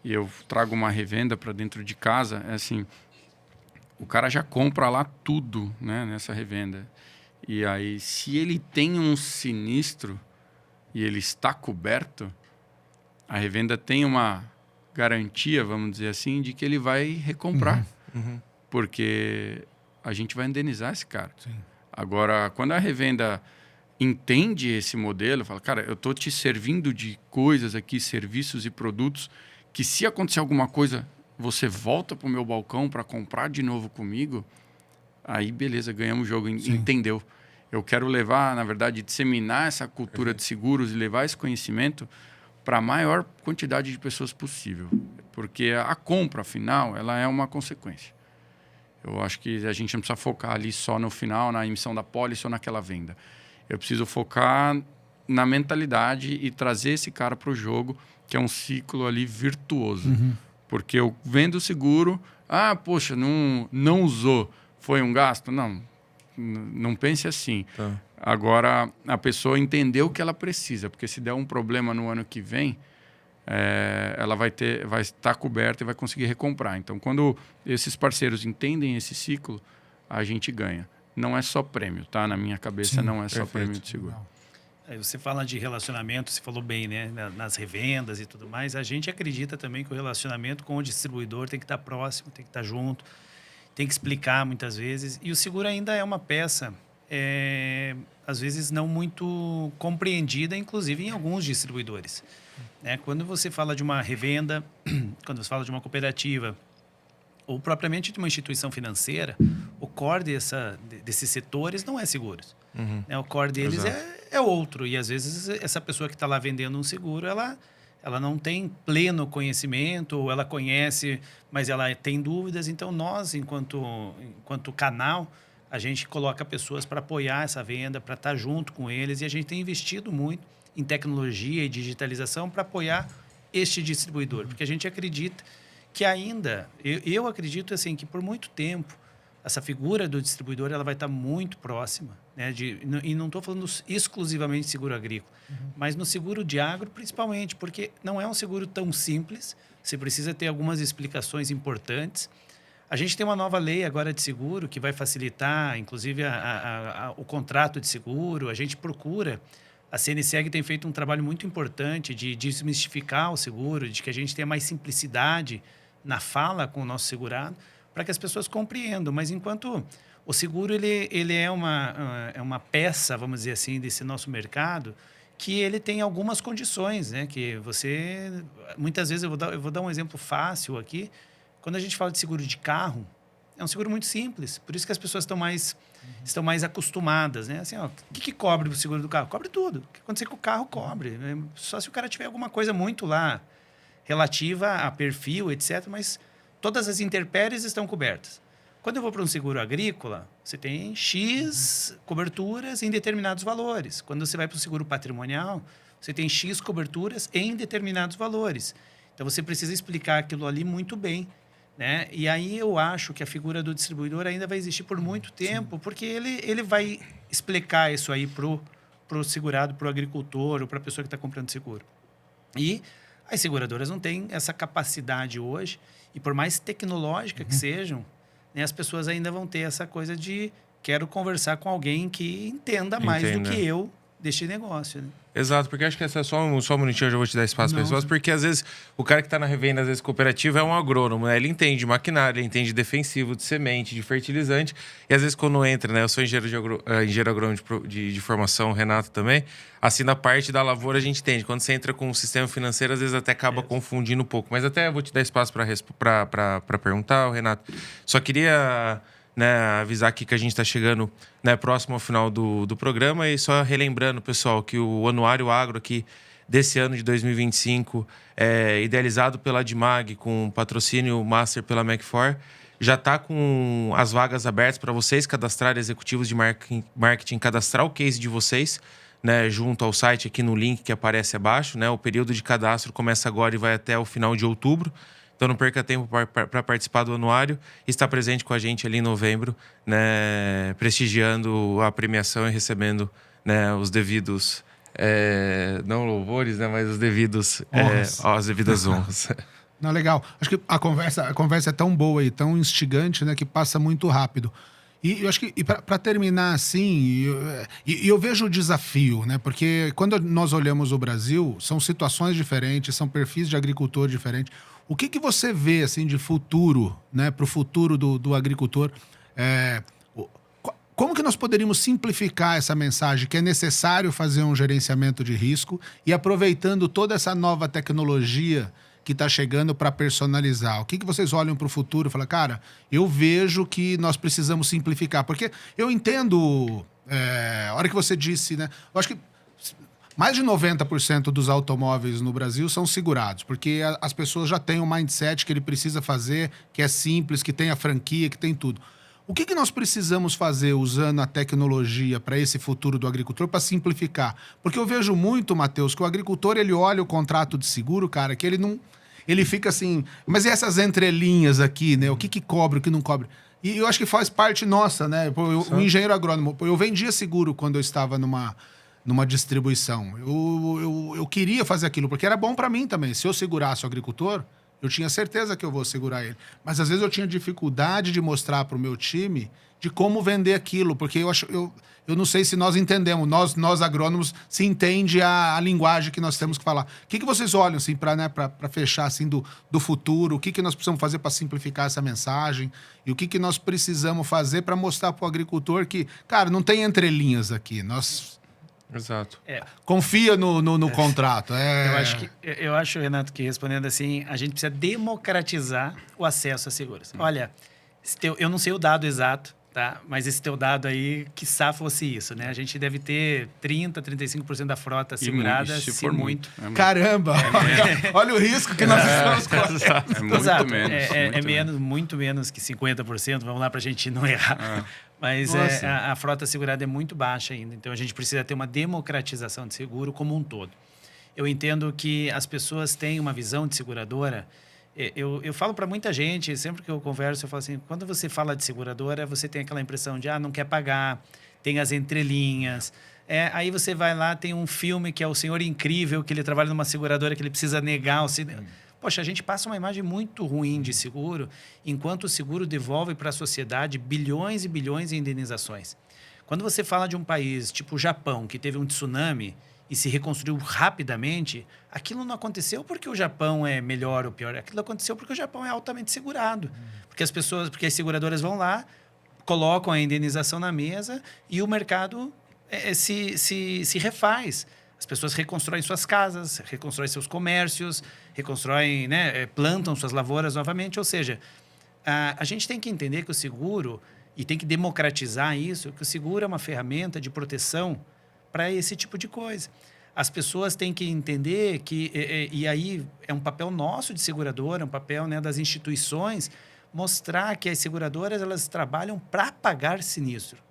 [SPEAKER 4] e eu trago uma revenda para dentro de casa, é assim, o cara já compra lá tudo, né, nessa revenda. E aí, se ele tem um sinistro e ele está coberto, a revenda tem uma garantia, vamos dizer assim, de que ele vai recomprar. Porque a gente vai indenizar esse cara.
[SPEAKER 2] Sim.
[SPEAKER 4] Agora, quando a revenda entende esse modelo, fala, cara, eu estou te servindo de coisas aqui, serviços e produtos, que se acontecer alguma coisa, você volta para o meu balcão para comprar de novo comigo, aí beleza, ganhamos o jogo, entendeu? Eu quero levar, na verdade, disseminar essa cultura de seguros e levar esse conhecimento para a maior quantidade de pessoas possível. Porque a compra, afinal, ela é uma consequência. Eu acho que a gente não precisa focar ali só no final, na emissão da pólice ou naquela venda. Eu preciso focar na mentalidade e trazer esse cara para o jogo, que é um ciclo ali virtuoso. Porque eu vendo o seguro, poxa, não usou, foi um gasto? Não pense assim.
[SPEAKER 1] Tá.
[SPEAKER 4] Agora, a pessoa entendeu o que ela precisa, porque se der um problema no ano que vem, ela vai estar coberta e vai conseguir recomprar. Então, quando esses parceiros entendem esse ciclo, a gente ganha. Não é só prêmio, tá? Na minha cabeça, não é só prêmio de seguro.
[SPEAKER 3] Aí você fala de relacionamento, você falou bem, né? Nas revendas e tudo mais. A gente acredita também que o relacionamento com o distribuidor tem que estar próximo, tem que estar junto, tem que explicar muitas vezes. E o seguro ainda é uma peça, às vezes, não muito compreendida, inclusive em alguns distribuidores. Quando você fala de uma revenda, quando você fala de uma cooperativa, ou propriamente de uma instituição financeira, o core desses setores não é seguros. O core deles é outro. E, às vezes, essa pessoa que está lá vendendo um seguro, ela ela não tem pleno conhecimento, ou ela conhece, mas ela tem dúvidas. Então, nós, enquanto canal, a gente coloca pessoas para apoiar essa venda, para estar junto com eles, e a gente tem investido muito em tecnologia e digitalização para apoiar este distribuidor, porque a gente acredita que ainda, eu acredito assim, que por muito tempo, essa figura do distribuidor ela vai estar muito próxima, né? E não estou falando exclusivamente de seguro agrícola, mas no seguro de agro principalmente, porque não é um seguro tão simples, você precisa ter algumas explicações importantes. A gente tem uma nova lei agora de seguro que vai facilitar, inclusive, o contrato de seguro. A gente procura, a CNSEG tem feito um trabalho muito importante de desmistificar o seguro, de que a gente tenha mais simplicidade na fala com o nosso segurado, para que as pessoas compreendam. Mas enquanto o seguro ele é uma peça, vamos dizer assim, desse nosso mercado, que ele tem algumas condições, né? Que você... Muitas vezes, eu vou dar um exemplo fácil aqui. Quando a gente fala de seguro de carro, é um seguro muito simples. Por isso que as pessoas estão mais acostumadas, né? Assim, ó, o que cobre o seguro do carro? Cobre tudo. O que acontecer com o carro, cobre. Né? Só se o cara tiver alguma coisa muito lá relativa a perfil, etc. Mas todas as intempéries estão cobertas. Quando eu vou para um seguro agrícola, você tem X coberturas em determinados valores. Quando você vai para o seguro patrimonial, você tem X coberturas em determinados valores. Então, você precisa explicar aquilo ali muito bem, né? E aí eu acho que a figura do distribuidor ainda vai existir por muito tempo, porque ele vai explicar isso aí pro segurado, pro agricultor ou para a pessoa que está comprando seguro. E as seguradoras não têm essa capacidade hoje, e por mais tecnológica que sejam, né, as pessoas ainda vão ter essa coisa de quero conversar com alguém que entenda mais do que eu deste negócio, né?
[SPEAKER 1] Exato, porque acho que essa só um minutinho eu já vou te dar espaço para as pessoas, porque às vezes o cara que está na revenda, às vezes cooperativa, é um agrônomo, né? Ele entende de maquinário, ele entende de defensivo, de semente, de fertilizante, e às vezes quando entra, né? Eu sou engenheiro agrônomo de formação, o Renato também, assim na parte da lavoura a gente entende. Quando você entra com o sistema financeiro, às vezes até acaba confundindo um pouco. Mas até eu vou te dar espaço para perguntar, Renato. Só queria... né, avisar aqui que a gente está chegando, né, próximo ao final do programa, e só relembrando, pessoal, que o Anuário Agro aqui desse ano de 2025 é idealizado pela Admag, com patrocínio Master pela Macfor, já está com as vagas abertas para vocês cadastrarem, executivos de marketing, cadastrar o case de vocês, né, junto ao site aqui no link que aparece abaixo, né? O período de cadastro começa agora e vai até o final de outubro. Então, não perca tempo para participar do anuário e estar presente com a gente ali em novembro, né, prestigiando a premiação e recebendo, né, os devidos, não louvores, né, mas os devidos, as devidas honras.
[SPEAKER 2] Não, legal. Acho que a conversa é tão boa e tão instigante, né, que passa muito rápido. E eu acho que, para terminar assim, eu vejo o desafio, né? Porque quando nós olhamos o Brasil, são situações diferentes, são perfis de agricultor diferentes. O que você vê assim, de futuro, né, para o futuro do agricultor? Como que nós poderíamos simplificar essa mensagem que é necessário fazer um gerenciamento de risco e aproveitando toda essa nova tecnologia que está chegando para personalizar? O que vocês olham para o futuro e falam, cara, eu vejo que nós precisamos simplificar? Porque eu entendo, a hora que você disse, né? Eu acho que mais de 90% dos automóveis no Brasil são segurados, porque as pessoas já têm um mindset que ele precisa fazer, que é simples, que tem a franquia, que tem tudo. O que nós precisamos fazer usando a tecnologia para esse futuro do agricultor para simplificar? Porque eu vejo muito, Matheus, que o agricultor ele olha o contrato de seguro, cara, que ele não... Ele fica assim... Mas e essas entrelinhas aqui, né? O que cobre, o que não cobre? E eu acho que faz parte nossa, né? O engenheiro agrônomo... Eu vendia seguro quando eu estava numa distribuição. Eu queria fazer aquilo, porque era bom para mim também. Se eu segurasse o agricultor... Eu tinha certeza que eu vou segurar ele. Mas, às vezes, eu tinha dificuldade de mostrar para o meu time de como vender aquilo. Porque eu não sei se nós entendemos. Nós agrônomos, se entende a linguagem que nós temos que falar. O que vocês olham, assim, para fechar, assim, do futuro? O que nós precisamos fazer para simplificar essa mensagem? E o que nós precisamos fazer para mostrar para o agricultor que, cara, não tem entrelinhas aqui. Nós...
[SPEAKER 1] Exato.
[SPEAKER 2] Confia no contrato.
[SPEAKER 3] Eu acho, Renato, que respondendo assim, a gente precisa democratizar o acesso a seguros. Olha, eu não sei o dado exato, tá? Mas esse teu dado aí, quiçá fosse isso, né? A gente deve ter 30%, 35% da frota segurada,
[SPEAKER 4] se for muito.
[SPEAKER 2] Caramba! Olha o risco que nós estamos correndo.
[SPEAKER 4] É muito
[SPEAKER 3] Exato.
[SPEAKER 4] menos.
[SPEAKER 3] Muito menos que 50%, vamos lá para a gente não errar. Mas a frota segurada é muito baixa ainda, então a gente precisa ter uma democratização de seguro como um todo. Eu entendo que as pessoas têm uma visão de seguradora. Eu falo para muita gente, sempre que eu converso, eu falo assim, quando você fala de seguradora, você tem aquela impressão de, não quer pagar, tem as entrelinhas. Aí você vai lá, tem um filme que é O Senhor Incrível, que ele trabalha numa seguradora que ele precisa negar o seguro. Poxa, a gente passa uma imagem muito ruim de seguro, enquanto o seguro devolve para a sociedade bilhões e bilhões em indenizações. Quando você fala de um país tipo o Japão, que teve um tsunami e se reconstruiu rapidamente, aquilo não aconteceu porque o Japão é melhor ou pior. Aquilo aconteceu porque o Japão é altamente segurado. Porque as seguradoras vão lá, colocam a indenização na mesa e o mercado se refaz. As pessoas reconstroem suas casas, reconstroem seus comércios, reconstroem, plantam suas lavouras novamente. Ou seja, a gente tem que entender que o seguro, e tem que democratizar isso, que o seguro é uma ferramenta de proteção para esse tipo de coisa. As pessoas têm que entender que, e aí é um papel nosso de seguradora, um papel das instituições, mostrar que as seguradoras elas trabalham para pagar sinistro.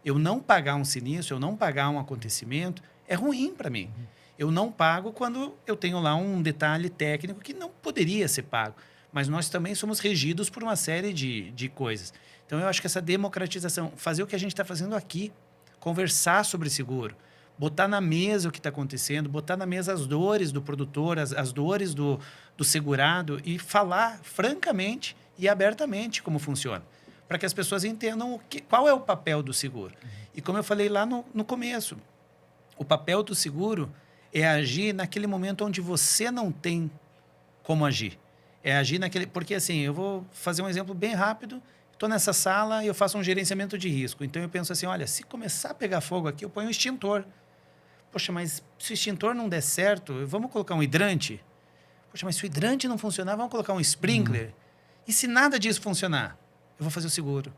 [SPEAKER 3] Eu não pagar um sinistro, eu não pagar um acontecimento, é ruim para mim. Eu não pago quando eu tenho lá um detalhe técnico que não poderia ser pago. Mas nós também somos regidos por uma série de coisas. Então, eu acho que essa democratização, fazer o que a gente está fazendo aqui, conversar sobre seguro, botar na mesa o que está acontecendo, botar na mesa as dores do produtor, as dores do segurado e falar francamente e abertamente como funciona, para que as pessoas entendam qual é o papel do seguro. E como eu falei lá no começo, o papel do seguro é agir naquele momento onde você não tem como agir. É agir naquele... Porque, assim, eu vou fazer um exemplo bem rápido. Estou nessa sala e eu faço um gerenciamento de risco. Então, eu penso assim, olha, se começar a pegar fogo aqui, eu ponho um extintor. Poxa, mas se o extintor não der certo, vamos colocar um hidrante? Poxa, mas se o hidrante não funcionar, vamos colocar um sprinkler? E se nada disso funcionar? Eu vou fazer o seguro.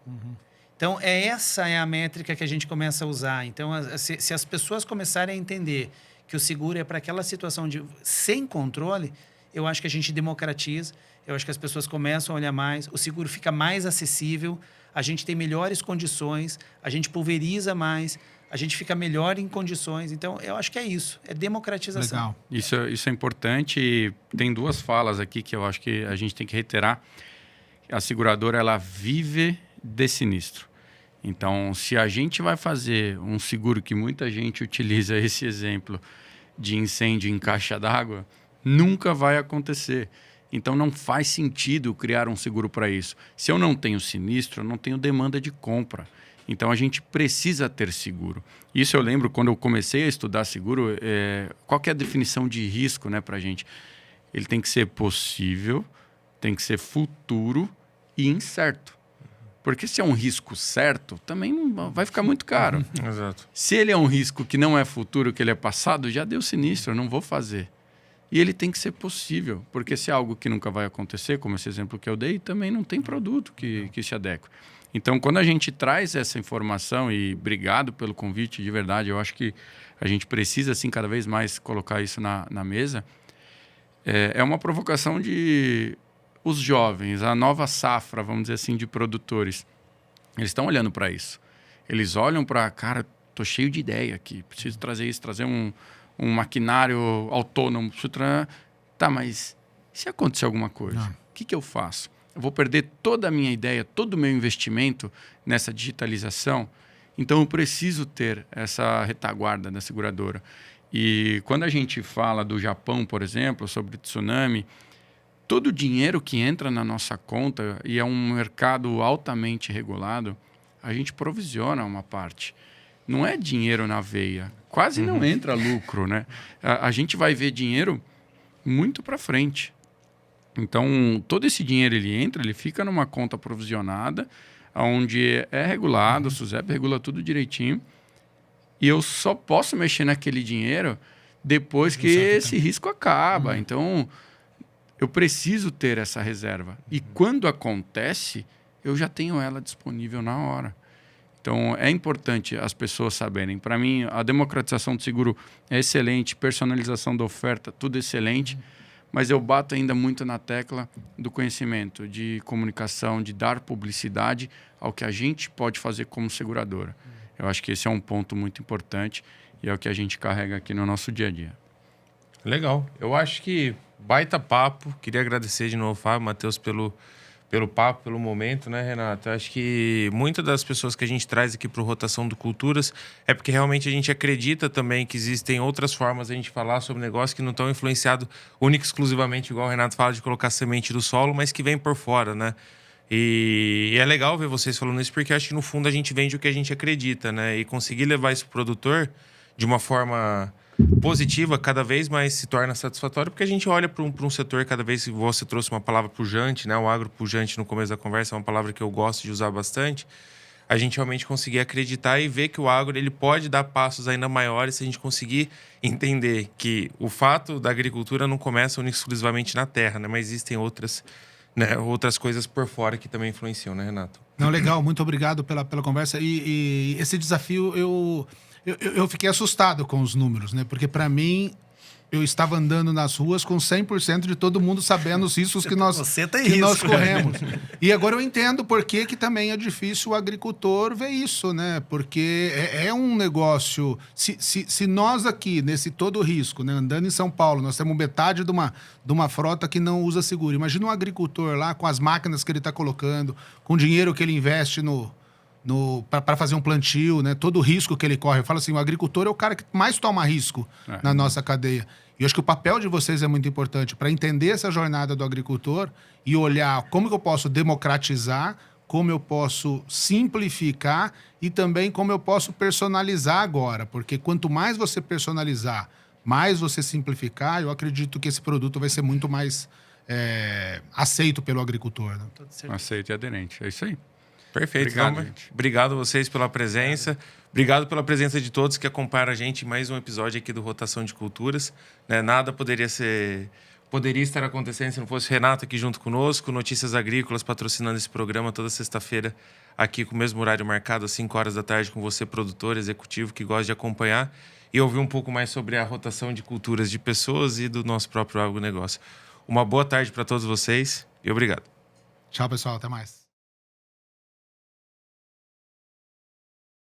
[SPEAKER 3] Então, essa é a métrica que a gente começa a usar. Então, se as pessoas começarem a entender que o seguro é para aquela situação sem controle, eu acho que a gente democratiza, eu acho que as pessoas começam a olhar mais, o seguro fica mais acessível, a gente tem melhores condições, a gente pulveriza mais, a gente fica melhor em condições. Então, eu acho que é isso, é democratização.
[SPEAKER 2] Legal.
[SPEAKER 4] Isso é importante e tem duas falas aqui que eu acho que a gente tem que reiterar. A seguradora, ela vive de sinistro. Então, se a gente vai fazer um seguro que muita gente utiliza esse exemplo de incêndio em caixa d'água, nunca vai acontecer. Então, não faz sentido criar um seguro para isso. Se eu não tenho sinistro, eu não tenho demanda de compra. Então, a gente precisa ter seguro. Isso eu lembro quando eu comecei a estudar seguro, qual que é a definição de risco, para a gente? Ele tem que ser possível, tem que ser futuro e incerto. Porque se é um risco certo, também não vai ficar muito caro.
[SPEAKER 1] Exato.
[SPEAKER 4] Se ele é um risco que não é futuro, que ele é passado, já deu sinistro, eu não vou fazer. E ele tem que ser possível, porque se é algo que nunca vai acontecer, como esse exemplo que eu dei, também não tem produto que se adeque. Então, quando a gente traz essa informação, e obrigado pelo convite, de verdade, eu acho que a gente precisa, assim, cada vez mais colocar isso na mesa, é uma provocação de os jovens, a nova safra, vamos dizer assim, de produtores. Eles estão olhando para isso. Eles olham para, cara, estou cheio de ideia aqui, preciso trazer isso, trazer um maquinário autônomo. Tá, mas se acontecer alguma coisa, o que eu faço? Eu vou perder toda a minha ideia, todo o meu investimento nessa digitalização? Então, eu preciso ter essa retaguarda da seguradora. E quando a gente fala do Japão, por exemplo, sobre tsunami, todo o dinheiro que entra na nossa conta, e é um mercado altamente regulado, a gente provisiona uma parte. Não é dinheiro na veia. Quase não entra lucro, né? A gente vai ver dinheiro muito para frente. Então, todo esse dinheiro ele fica numa conta provisionada, onde é regulado, o SUSEP regula tudo direitinho, e eu só posso mexer naquele dinheiro depois que esse risco acaba. Então, eu preciso ter essa reserva. E quando acontece, eu já tenho ela disponível na hora. Então, é importante as pessoas saberem. Para mim, a democratização do seguro é excelente, personalização da oferta, tudo excelente, mas eu bato ainda muito na tecla do conhecimento, de comunicação, de dar publicidade ao que a gente pode fazer como seguradora. Eu acho que esse é um ponto muito importante e é o que a gente carrega aqui no nosso dia a dia.
[SPEAKER 1] Legal. Eu acho que baita papo. Queria agradecer de novo, Fábio, Matheus, pelo papo, pelo momento, né, Renato? Eu acho que muitas das pessoas que a gente traz aqui para o Rotação do Culturas é porque realmente a gente acredita também que existem outras formas de a gente falar sobre negócios que não estão influenciados única e exclusivamente, igual o Renato fala, de colocar semente do solo, mas que vem por fora, né? E é legal ver vocês falando isso, porque acho que no fundo a gente vende o que a gente acredita, né? E conseguir levar isso pro produtor de uma forma positiva cada vez mais se torna satisfatório, porque a gente olha para um setor cada vez. Você trouxe uma palavra pujante, né? O agropujante no começo da conversa é uma palavra que eu gosto de usar bastante. A gente realmente conseguir acreditar e ver que o agro ele pode dar passos ainda maiores se a gente conseguir entender que o fato da agricultura não começa única e exclusivamente na terra, né? Mas existem outras, né, outras coisas por fora que também influenciam, né, Renato?
[SPEAKER 2] Não, legal, muito obrigado pela conversa. E esse desafio, eu fiquei assustado com os números, né? Porque para mim, eu estava andando nas ruas com 100% de todo mundo sabendo os riscos que nós corremos. E agora eu entendo por que também é difícil o agricultor ver isso, né? Porque é um negócio... Se nós aqui, nesse todo risco, né, andando em São Paulo, nós temos metade de uma frota que não usa seguro. Imagina um agricultor lá com as máquinas que ele está colocando, com o dinheiro que ele investe para fazer um plantio, né? Todo o risco que ele corre. Eu falo assim, o agricultor é o cara que mais toma risco na nossa cadeia. E eu acho que o papel de vocês é muito importante para entender essa jornada do agricultor e olhar como que eu posso democratizar, como eu posso simplificar e também como eu posso personalizar agora. Porque quanto mais você personalizar, mais você simplificar, eu acredito que esse produto vai ser muito mais aceito pelo agricultor. Né?
[SPEAKER 4] Aceito e aderente. É isso aí.
[SPEAKER 1] Perfeito.
[SPEAKER 4] Obrigado,
[SPEAKER 1] então,
[SPEAKER 4] gente.
[SPEAKER 1] Obrigado a vocês pela presença. Obrigado pela presença de todos que acompanharam a gente em mais um episódio aqui do Rotação de Culturas. Né? Nada poderia estar acontecendo se não fosse o Renato aqui junto conosco. Notícias Agrícolas patrocinando esse programa toda sexta-feira aqui com o mesmo horário marcado, às 5 horas da tarde, com você, produtor, executivo, que gosta de acompanhar e ouvir um pouco mais sobre a rotação de culturas de pessoas e do nosso próprio agronegócio. Uma boa tarde para todos vocês e obrigado.
[SPEAKER 2] Tchau, pessoal. Até mais.